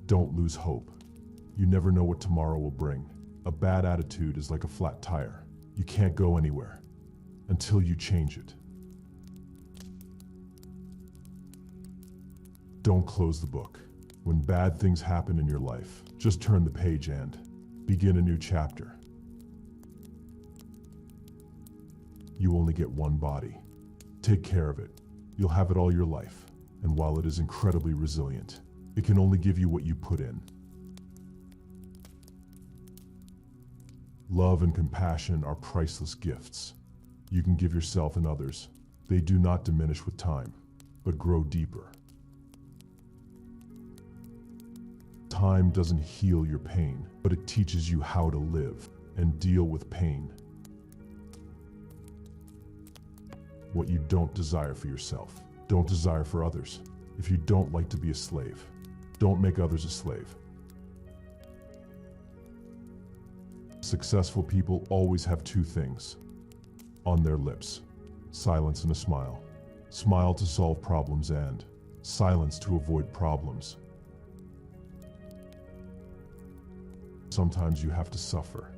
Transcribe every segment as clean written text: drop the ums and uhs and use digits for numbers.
Don't lose hope. You never know what tomorrow will bring. A bad attitude is like a flat tire. You can't go anywhere until you change it. Don't close the book. When bad things happen in your life, just turn the page and begin a new chapter. You only get one body. Take care of it. You'll have it all your life. And while it is incredibly resilient, it can only give you what you put in. Love and compassion are priceless gifts. You can give yourself and others. They do not diminish with time, but grow deeper. Time doesn't heal your pain, but it teaches you how to live and deal with pain. What you don't desire for yourself, don't desire for others. If you don't like to be a slave, don't make others a slave. Successful people always have two things on their lips: silence and a smile. Smile to solve problems and silence to avoid problems. Sometimes you have to suffer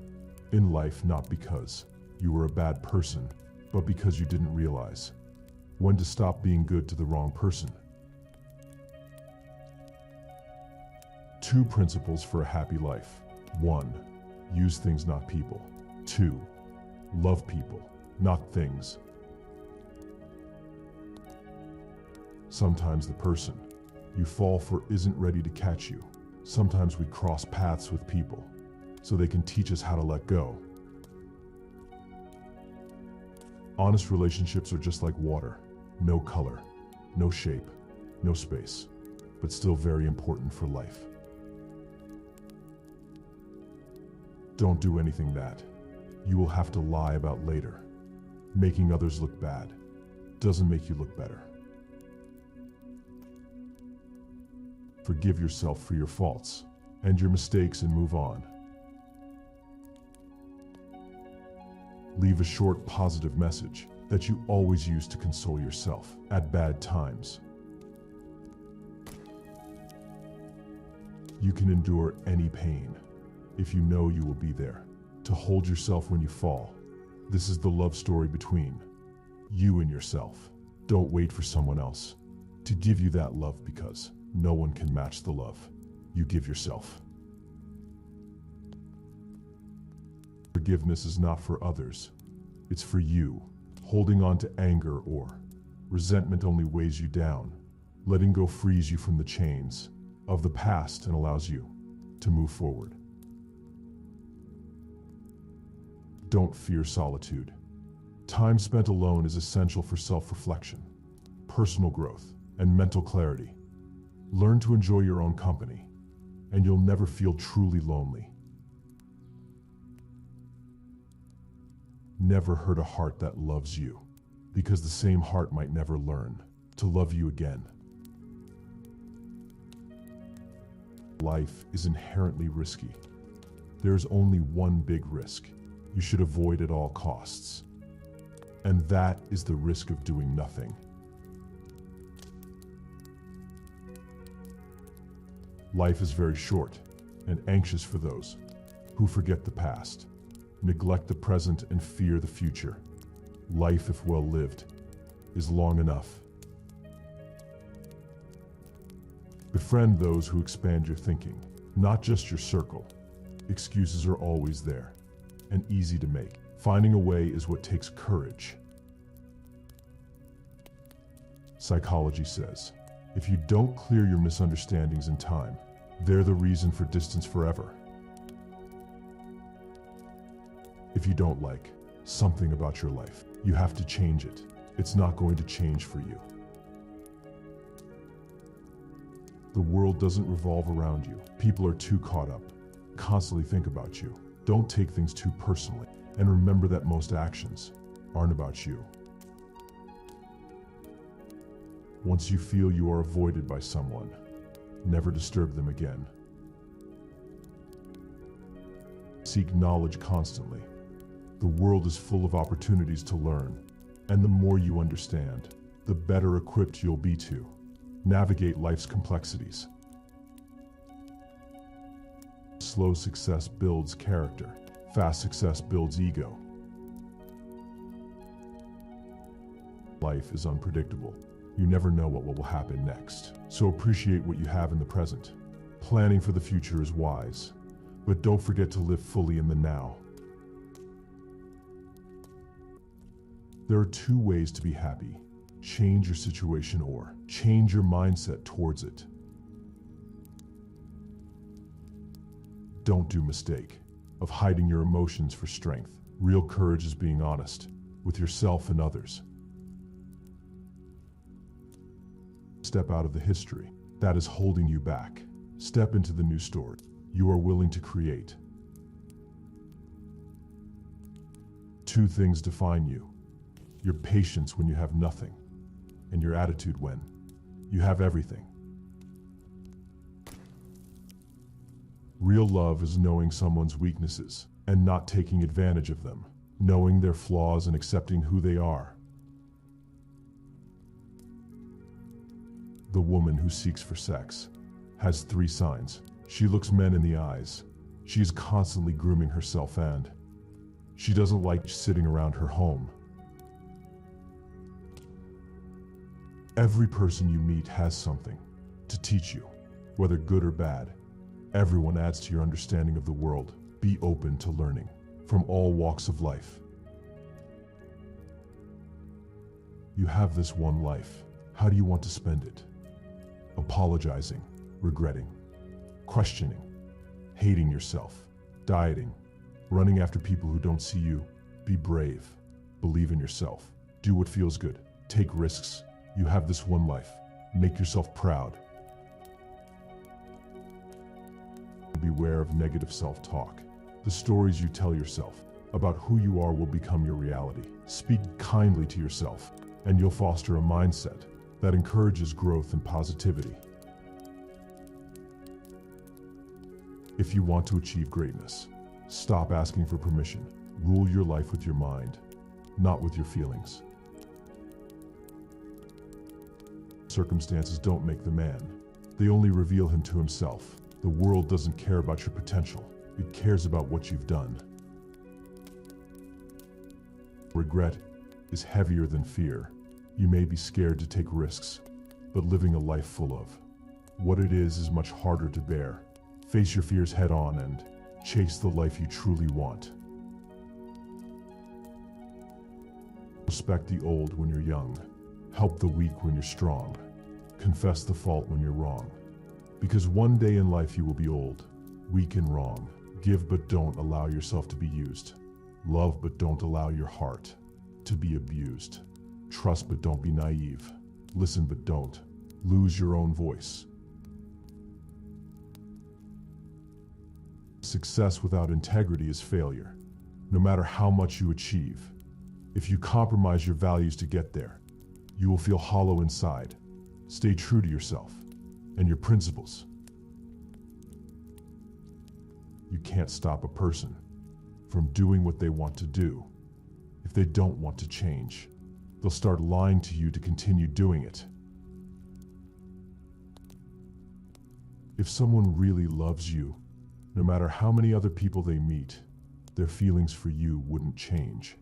in life, not because you were a bad person, but because you didn't realize when to stop being good to the wrong person. 2 principles for a happy life. 1, use things, not people. 2, love people, not things. Sometimes the person you fall for isn't ready to catch you. Sometimes we cross paths with people so they can teach us how to let go. Honest relationships are just like water. No color, no shape, no space, but still very important for life. Don't do anything that you will have to lie about later. Making others look bad doesn't make you look better. Forgive yourself for your faults and your mistakes and move on. Leave a short positive message that you always use to console yourself at bad times. You can endure any pain if you know you will be there to hold yourself when you fall. This is the love story between you and yourself. Don't wait for someone else to give you that love, because no one can match the love you give yourself. Forgiveness is not for others, it's for you. Holding on to anger or resentment only weighs you down. Letting go frees you from the chains of the past and allows you to move forward. Don't fear solitude. Time spent alone is essential for self-reflection, personal growth, and mental clarity. Learn to enjoy your own company, and you'll never feel truly lonely. Never hurt a heart that loves you, because the same heart might never learn to love you again. Life is inherently risky. There's only one big risk you should avoid at all costs, and that is the risk of doing nothing. Life is very short and anxious for those who forget the past, neglect the present, and fear the future. Life, if well lived, is long enough. Befriend those who expand your thinking, not just your circle. Excuses are always there and easy to make. Finding a way is what takes courage. Psychology says, if you don't clear your misunderstandings in time, they're the reason for distance forever. If you don't like something about your life, you have to change it. It's not going to change for you. The world doesn't revolve around you. People are too caught up, constantly think about you. Don't take things too personally, and remember that most actions aren't about you. Once you feel you are avoided by someone, never disturb them again. Seek knowledge constantly. The world is full of opportunities to learn, and the more you understand, the better equipped you'll be to navigate life's complexities. Slow success builds character. Fast success builds ego. Life is unpredictable. You never know what will happen next. So appreciate what you have in the present. Planning for the future is wise, but don't forget to live fully in the now. There are two ways to be happy. Change your situation or change your mindset towards it. Don't do mistake of hiding your emotions for strength. Real courage is being honest with yourself and others. Step out of the history that is holding you back. Step into the new story you are willing to create. Two things define you: your patience when you have nothing, and your attitude when you have everything. Real love is knowing someone's weaknesses and not taking advantage of them, knowing their flaws and accepting who they are. The woman who seeks for sex has 3 signs. She looks men in the eyes. She is constantly grooming herself, and she doesn't like sitting around her home. Every person you meet has something to teach you, whether good or bad. Everyone adds to your understanding of the world. Be open to learning from all walks of life. You have this one life. How do you want to spend it? Apologizing, regretting, questioning, hating yourself, dieting, running after people who don't see you. Be brave. Believe in yourself. Do what feels good. Take risks. You have this one life. Make yourself proud. Beware of negative self-talk. The stories you tell yourself about who you are will become your reality. Speak kindly to yourself, and you'll foster a mindset that encourages growth and positivity. If you want to achieve greatness, stop asking for permission. Rule your life with your mind, not with your feelings. Circumstances don't make the man. They only reveal him to himself. The world doesn't care about your potential. It cares about what you've done. Regret is heavier than fear. You may be scared to take risks, but living a life full of what it is much harder to bear. Face your fears head on and chase the life you truly want. Respect the old when you're young. Help the weak when you're strong. Confess the fault when you're wrong. Because one day in life you will be old, weak and wrong. Give but don't allow yourself to be used. Love but don't allow your heart to be abused. Trust but don't be naive. Listen but don't lose your own voice. Success without integrity is failure. No matter how much you achieve, if you compromise your values to get there, you will feel hollow inside. Stay true to yourself and your principles. You can't stop a person from doing what they want to do. If they don't want to change, they'll start lying to you to continue doing it. If someone really loves you, no matter how many other people they meet, their feelings for you wouldn't change.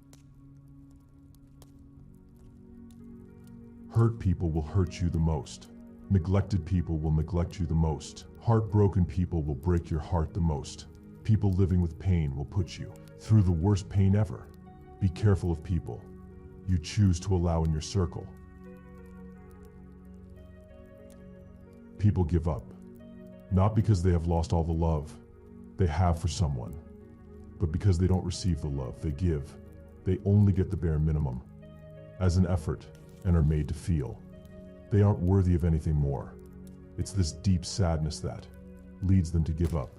Hurt people will hurt you the most. Neglected people will neglect you the most. Heartbroken people will break your heart the most. People living with pain will put you through the worst pain ever. Be careful of people you choose to allow in your circle. People give up, not because they have lost all the love they have for someone, but because they don't receive the love they give. They only get the bare minimum as an effort and are made to feel they aren't worthy of anything more. It's this deep sadness that leads them to give up.